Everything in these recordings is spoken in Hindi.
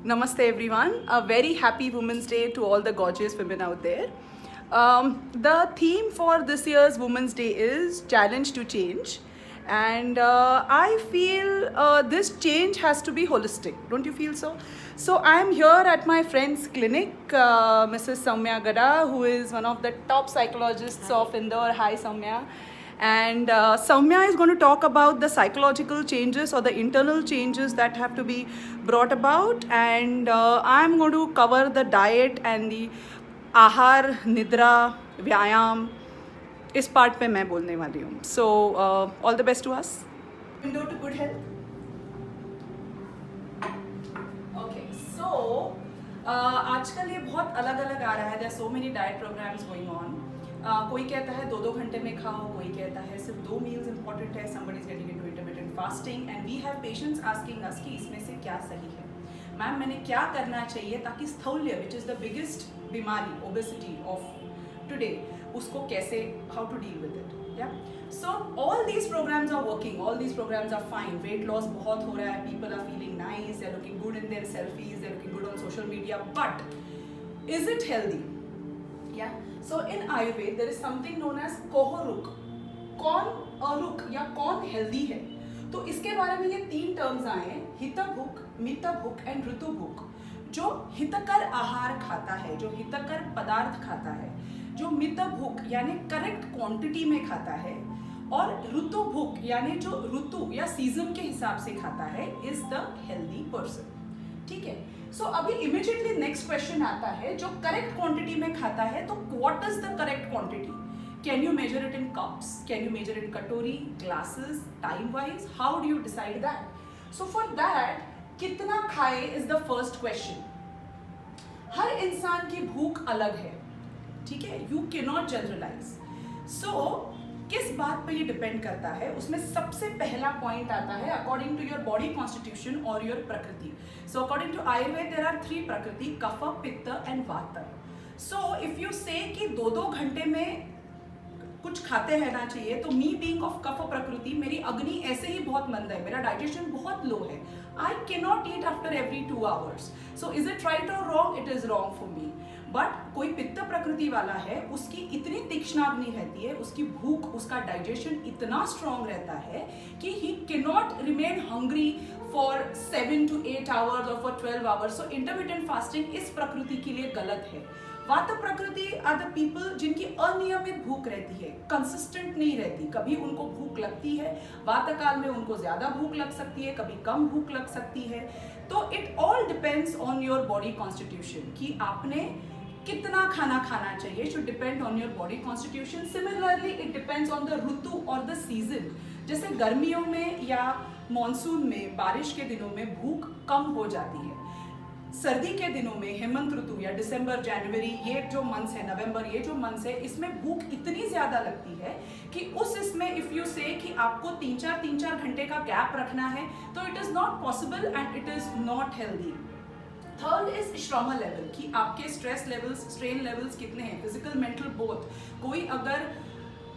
Namaste everyone. A very happy Women's Day to all the gorgeous women out there. The theme for this year's Women's Day is Challenge to Change. And I feel this change has to be holistic. Don't you feel so? So I am here at my friend's clinic, Mrs. Soumya Gada, who is one of the top psychologists of Indore. Hi Soumya. And Soumya is going to talk about the psychological changes or the internal changes that have to be brought about. And I'm going to cover the diet and the आहार, निद्रा, व्यायाम, इस पार्ट पे मैं बोलने वाली हूँ. So all the best to us. Window to good health. Okay, so आजकल ये बहुत अलग अलग आ रहा है. There are so many diet programs going on. कोई कहता है 2-2 घंटे में खाओ, कोई कहता है सिर्फ 2 मील्स इंपॉर्टेंट है. Somebody is getting into intermittent fasting and we have patients asking us कि इसमें से क्या सही है. मैम, मैंने क्या करना चाहिए ताकि स्थौल्य, विच इज़ द बिगेस्ट बीमारी, ओबेसिटी ऑफ टुडे, उसको कैसे, how to deal with it. या so all these programs are working, all these programs are fine. Weight loss बहुत हो रहा है, people are feeling nice, they are looking good in their selfies, they are looking good on social media, but is it healthy? या so in Ayurveda there is something known as कोहरुक. कौन अरुक या कौन हेल्दी है? तो इसके बारे में ये 3 टर्म्स आए हैं: हितभुक, मितभुक एंड ऋतुभुक. जो हितकर आहार खाता है, जो हितकर पदार्थ खाता है, जो मितभुक यानी करेक्ट क्वांटिटी में खाता है, और ऋतुभुक यानी जो ऋतु या सीजन के हिसाब से खाता है, इज द हेल्दी पर्सन. ठीक है. सो अभी इमीडिएटली नेक्स्ट क्वेश्चन आता है, जो करेक्ट क्वांटिटी में खाता है, तो what is the correct quantity? Can you measure it in cups? Can you measure it in katori, glasses, time wise? How do you decide that? So for that, कितना खाए is the first question. हर इंसान की भूख अलग है, ठीक है. You cannot generalize. So किस बात पे ये डिपेंड करता है? उसमें सबसे पहला पॉइंट आता है according to your body constitution और your prakriti. So according to Ayurveda there are 3 prakriti: कफ, पित्त एंड वात. सो इफ यू से कि 2-2 घंटे में कुछ खाते रहना चाहिए, तो मी बीइंग ऑफ कफ प्रकृति, मेरी अग्नि ऐसे ही बहुत मंद है, मेरा डाइजेशन बहुत लो है. I can not eat after every 2 hours. So is it right और wrong? It is wrong for me. But कोई पित्त प्रकृति वाला है, उसकी इतनी तीक्ष्णाग्नि रहती है, उसकी भूख, उसका डाइजेशन इतना स्ट्रॉन्ग रहता है कि he can not remain hungry for 7 to 8 hours और for 12 hours. So intermittent fasting इस प्रकृति के लिए गलत है. वात प्रकृति आर द पीपल जिनकी अनियमित भूख रहती है, कंसिस्टेंट नहीं रहती. कभी उनको भूख लगती है, वात काल में उनको ज्यादा भूख लग सकती है, कभी कम भूख लग सकती है. तो it all depends on your body constitution कि आपने कितना खाना खाना चाहिए. Should depend on your body constitution. Similarly it depends on the ऋतु और द सीजन. जैसे गर्मियों में या मॉनसून में, बारिश के दिनों में भूख कम हो जाती है. सर्दी के दिनों में, हेमंत ऋतु या दिसंबर, जनवरी, ये जो मंथ्स है, नवंबर, ये जो मंथ्स है, इसमें भूख इतनी ज्यादा लगती है कि उस इसमें इफ यू से कि आपको 3-4 घंटे का गैप रखना है, तो it is not possible and it is not healthy. Third is श्रम लेवल, कि आपके स्ट्रेस लेवल्स, स्ट्रेन लेवल्स कितने हैं, फिजिकल, मेंटल, बोथ. कोई अगर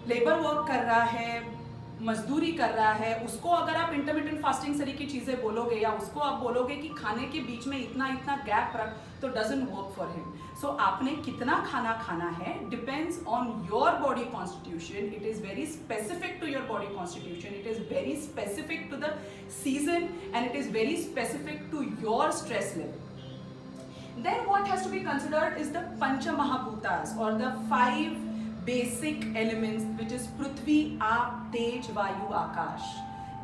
लेबर वर्क कर रहा है, मजदूरी कर रहा है, उसको अगर आप इंटरमिटेंट फास्टिंग सरी की चीजें बोलोगे या उसको आप बोलोगे कि खाने के बीच में इतना इतना गैप रख, तो doesn't work for him. So आपने कितना खाना खाना है depends on your body constitution. It is very specific to your body constitution, it is very specific to the season and it is very specific to your stress level. Then what has to be considered is the Pancha Mahabhutas or the 5 basic elements, which is पृथ्वी, आप, तेज, वायु, आकाश.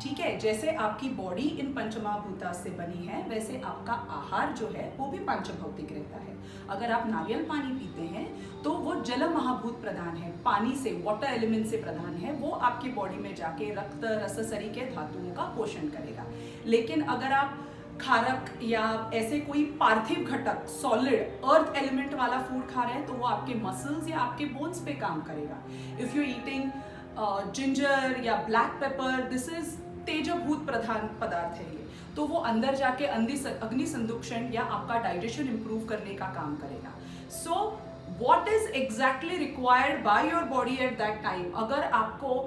ठीक है. जैसे आपकी बॉडी इन पंचमहाभूता से बनी है, वैसे आपका आहार जो है वो भी पंचभौतिक रहता है. अगर आप नारियल पानी पीते हैं तो वो जल महाभूत प्रधान है, पानी से, वाटर एलिमेंट से प्रधान है. वो आपकी बॉडी में जाके रक्त, रस, सरी के धातुओं का पोषण करेगा. लेकिन अगर आप खारक या ऐसे कोई पार्थिव घटक, सॉलिड अर्थ एलिमेंट वाला फूड खा रहे हैं, तो वो आपके मसल्स या आपके बोन्स पे काम करेगा. इफ यू ईटिंग जिंजर या ब्लैक पेपर, दिस इज तेजभूत प्रधान पदार्थ है ये, तो वो अंदर जाके अग्नि संदुक्षण या आपका डाइजेशन इंप्रूव करने का काम करेगा. So what is exactly required by your body at that time? अगर आपको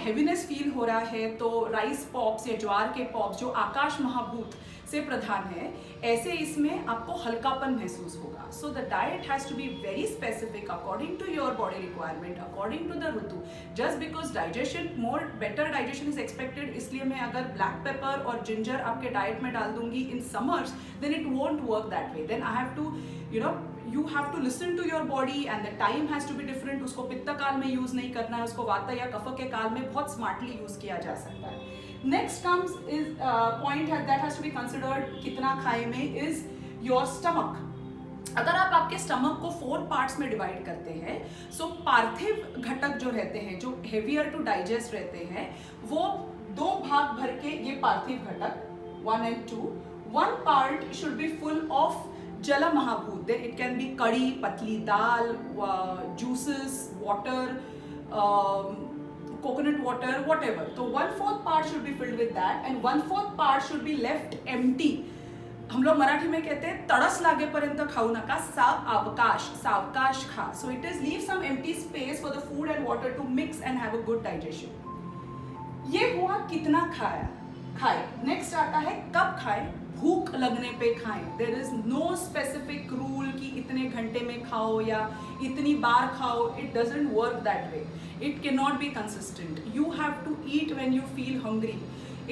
हेवीनेस फील हो रहा है, तो राइस पॉप्स या ज्वार के पॉप्स जो आकाश महाभूत से प्रधान है, ऐसे इसमें आपको हल्कापन महसूस होगा. So the diet has to be very specific according to your body requirement, according to the ritu. Just because digestion, more better digestion is expected, इसलिए मैं अगर ब्लैक पेपर और जिंजर आपके डाइट में डाल दूंगी in summers, then it won't work that way. Then I have to you have to listen to your body and the time has to be different. उसको पित्त काल में यूज नहीं करना है, उसको वात या कफ के काल में बहुत स्मार्टली यूज किया जा सकता है. Next comes is point that has to be considered कितना खाए में, इज योर स्टमक. अगर आप आपके स्टमक को 4 पार्ट्स में डिवाइड करते हैं, सो पार्थिव घटक जो रहते हैं, जो हेवियर टू डाइजेस्ट रहते हैं, वो 2 भाग भर के, ये पार्थिव घटक 1 and 2. 1 part should be full of जल महाभूत. Then it can be कड़ी, पतली दाल, juices, water, coconut water, whatever. So 1/4 part should be filled with that and 1/4 part should be left empty. हम लोग मराठी में कहते हैं तड़स लागेपर्यंत खाऊ नका, सावकाश खा. So it is leave some empty space for the food and water to mix and have a good digestion. ये हुआ कितना खाए. नेक्स्ट आता है कब खाए. भूख लगने पे खाएं. There is no specific rule कि इतने घंटे में खाओ या इतनी बार खाओ. It doesn't work that way. It can not be consistent. You have to eat when you feel hungry.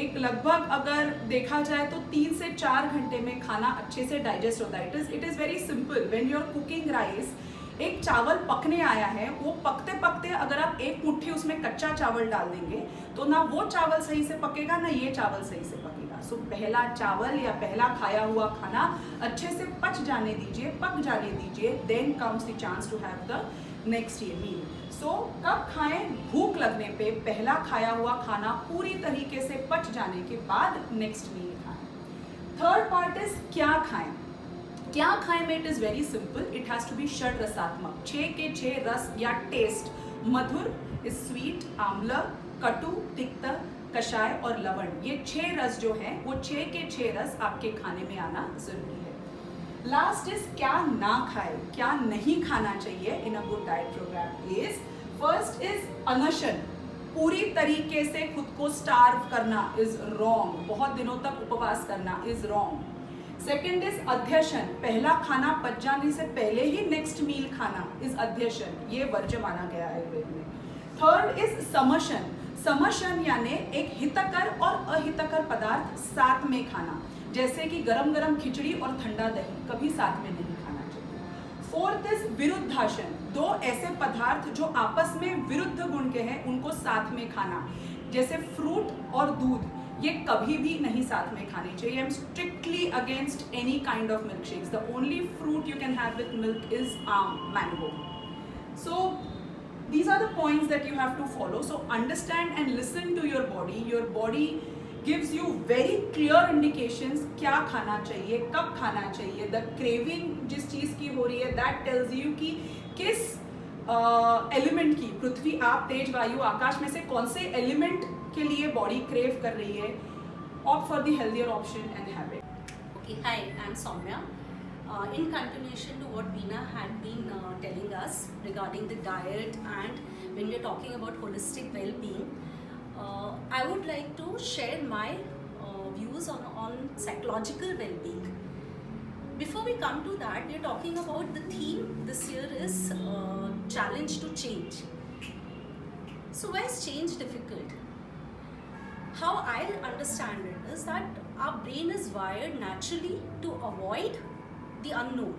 एक लगभग अगर देखा जाए तो 3 से 4 घंटे में खाना अच्छे से डाइजेस्ट होता है. It is very simple. When you are cooking rice, एक चावल पकने आया है, वो पकते पकते अगर आप 1 मुट्ठी उसमें कच्चा चावल डाल देंगे तो ना वो चावल सही से पकेगा, ना ये चावल सही से पकेगा. सो पहला चावल या पहला खाया हुआ खाना अच्छे से पक जाने दीजिए. Then comes the chance to have the next meal. So कब खाएं. भूख लगने पे पहला खाया हुआ खाना पूरी तरीके से पच जाने के बाद नेक्स्ट मील खाएं. थर्ड पार्ट इज क्या खाएं में. It is very simple. It has to be षड रसात्मक. 6 के 6 रस या टेस्ट. मधुर इज स्वीट, आम्ल, कटु, तिक्त, कषाय और लवण. ये 6 रस जो हैं वो 6 के 6 रस आपके खाने में आना जरूरी है. लास्ट इज क्या ना खाए, क्या नहीं खाना चाहिए in a good diet program. Is first is अनशन. पूरी तरीके से खुद को स्टार्व करना इज रॉन्ग. बहुत दिनों तक उपवास करना इज रॉन्ग. सेकेंड इज अध्यशन. पहला खाना पच जाने से पहले ही नेक्स्ट मील खाना इज अध्यशन. ये वर्ज्य माना गया है आयुर्वेद में. Third is समशन. समशन यानी एक हितकर और अहितकर पदार्थ साथ में खाना, जैसे कि गरम गरम खिचड़ी और ठंडा दही कभी साथ में नहीं खाना चाहिए. Fourth is विरुद्धाशन. 2 ऐसे पदार्थ जो आपस में विरुद्ध गुण के हैं उनको साथ में खाना, जैसे फ्रूट और दूध, ये कभी भी नहीं साथ में खाने चाहिए. I am strictly against any kind of milk shakes. The only fruit you can have with milk is mango. So these are the points that you have to follow. So understand and listen to your body. Your body gives you very clear indications क्या खाना चाहिए, कब खाना चाहिए. The craving जिस चीज़ की हो रही है, that tells you कि किस एलिमेंट की, पृथ्वी, आप, तेज, वायु, आकाश में से कौन से एलिमेंट के लिए बॉडी क्रेव कर रही है. Opt for the healthier option and have it. Okay, hi, I'm Soumya. In continuation to what Veena had been telling us regarding the diet and when we're talking about holistic well-being, I would like to share my views on psychological well-being. Before we come to that, we're talking about the theme this year is challenge to change. So why is change difficult? How I understand it is that our brain is wired naturally to avoid the unknown.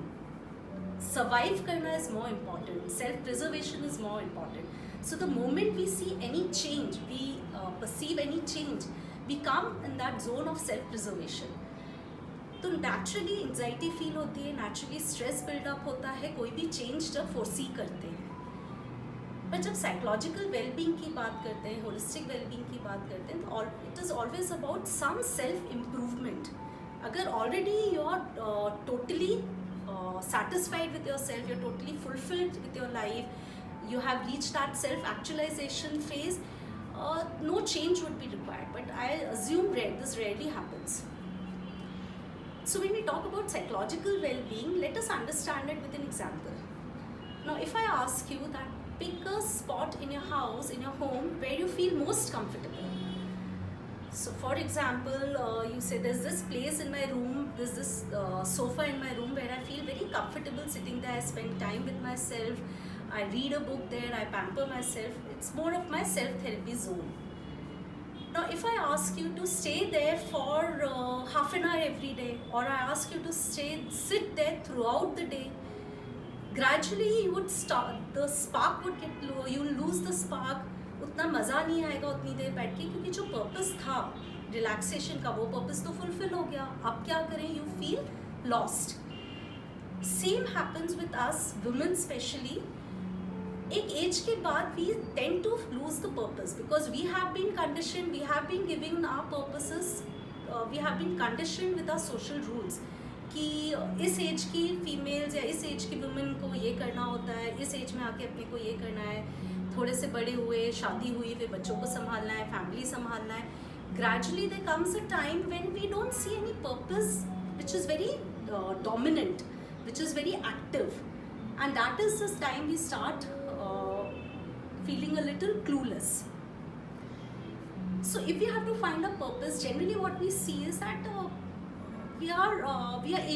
Survive karna is more important. Self-preservation is more important. So the moment we see any change, we perceive any change, we come in that zone of self-preservation. तो naturally anxiety feel होती है, naturally stress build up होता है कोई भी change जब foresee करते हैं. पर जब psychological well-being की बात करते हैं, holistic well-being की बात करते हैं, तो it is always about some self-improvement. अगर already you are totally satisfied with yourself, you're totally fulfilled with your life, you have reached that self-actualization phase, no change would be required. But I assume this rarely happens. So when we talk about psychological well-being, let us understand it with an example. Now if I ask you that pick a spot in your house, in your home where you feel most comfortable. So, for example, you say there's this place in my room, there's this sofa in my room where I feel very comfortable sitting there. I spend time with myself, I read a book there, I pamper myself. It's more of my self therapy zone. Now, if I ask you to stay there for half an hour every day, or I ask you to sit there throughout the day, gradually you would start, the spark would get low, you will lose the spark. उतना मज़ा नहीं आएगा उतनी देर बैठ के, क्योंकि जो पर्पस था रिलैक्सेशन का वो पर्पस तो फुलफिल हो गया. अब क्या करें, you feel lost. Same happens with us women specially. एक एज के बाद we tend to lose the purpose because we have been condition, we have been giving our purposes, we have been condition with our social rules कि इस एज की फीमेल्स या इस एज की वुमेन को ये करना होता है, इस एज में आके अपने को ये करना है. थोड़े से बड़े हुए, शादी हुई, फिर बच्चों को संभालना है, फैमिली संभालना है. Gradually there comes a time when we don't see any purpose which is very dominant, which is very active, and that is the time we start feeling a little clueless. So if we have to find a purpose, generally what we see is that we are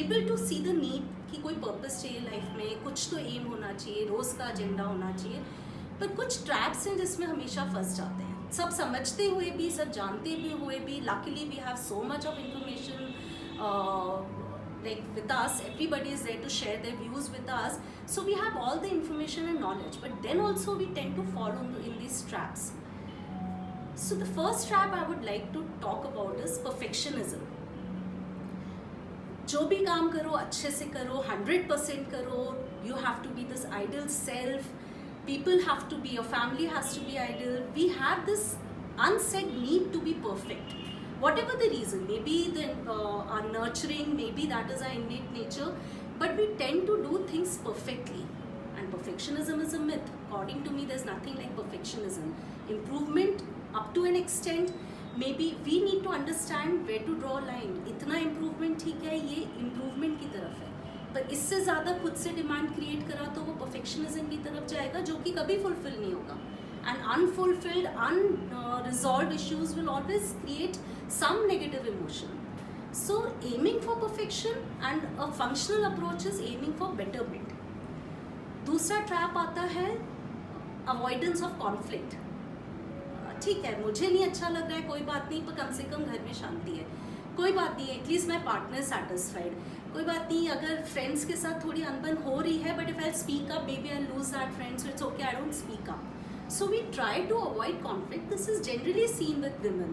able to see the need कि कोई purpose चाहिए लाइफ में, कुछ तो एम होना चाहिए, रोज़ का एजेंडा होना चाहिए. पर कुछ ट्रैप्स हैं जिसमें हमेशा फंस जाते हैं. सब समझते हुए भी, सब जानते भी हुए भी, luckily we have so much of information like with us, everybody is there to share their views with us, so we have all the information and knowledge, but then also we tend to fall in these traps. So the first trap I would like to talk about is perfectionism. जो भी काम करो अच्छे से करो, 100% करो. You have to be this ideal self. People have to be, your family has to be ideal. We have this unsaid need to be perfect. Whatever the reason, maybe our nurturing, maybe that is our innate nature, but we tend to do things perfectly. And perfectionism is a myth. According to me, there's nothing like perfectionism. Improvement up to an extent, maybe we need to understand where to draw a line. इतना improvement ठीक है, ये improvement की तरफ है. पर इससे ज़्यादा खुद से डिमांड क्रिएट करा तो वो perfectionism की तरफ जाएगा, जो कि कभी फुलफिल नहीं होगा. And unfulfilled, unresolved issues will always create some negative emotion. So aiming for perfection and a functional approach is aiming for betterment. दूसरा ट्रैप आता है avoidance of conflict. ठीक है, मुझे नहीं अच्छा लग रहा है, कोई बात नहीं, पर कम से कम घर में शांति है. कोई बात नहीं, एटलीस्ट माई पार्टनर सेटिस्फाइड. कोई बात नहीं, अगर फ्रेंड्स के साथ थोड़ी अनबन हो रही है, but if I speak up, maybe I lose that friend, so it's okay, I don't speak up. So we try to avoid conflict. This is generally seen with women.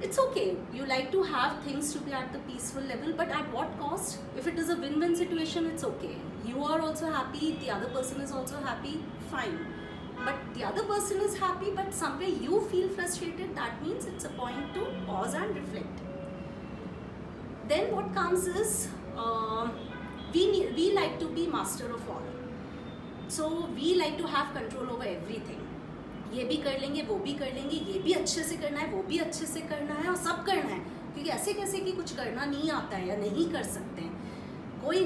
It's okay, you like to have things to be at the peaceful level, but at what cost? If it is a win-win situation, it's okay. You are also happy, the other person is also happy, fine. But the other person is happy, but somewhere you feel frustrated, that means it's a point to pause and reflect. Then what comes is, we like to be master of all. So we like to have control over everything. ये भी कर लेंगे, वो भी कर लेंगे, ये भी अच्छे से करना है, वो भी अच्छे से करना है, और सब करना है, क्योंकि ऐसे कैसे कि कुछ करना नहीं आता है या नहीं कर सकते हैं. कोई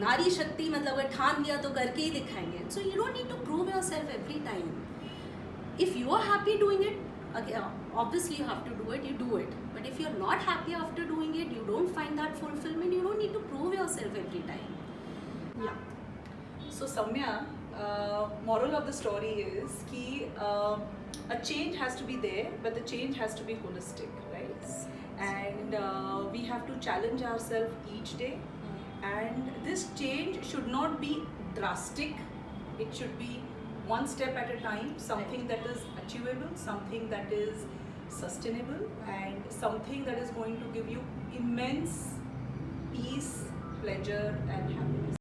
नारी शक्ति मतलब अगर ठान लिया तो करके ही दिखाएंगे. So you don't need to prove yourself every time. If you are happy doing it, again, obviously you have to do it, you do it. But if you're not happy after doing it, you don't find that fulfillment, you don't need to prove yourself every time. Yeah. So Samya, moral of the story is कि a change has to be there, but the change has to be holistic, right? And we have to challenge ourselves each day, and this change should not be drastic. It should be one step at a time, something that is achievable, something that is sustainable, and something that is going to give you immense peace, pleasure and happiness.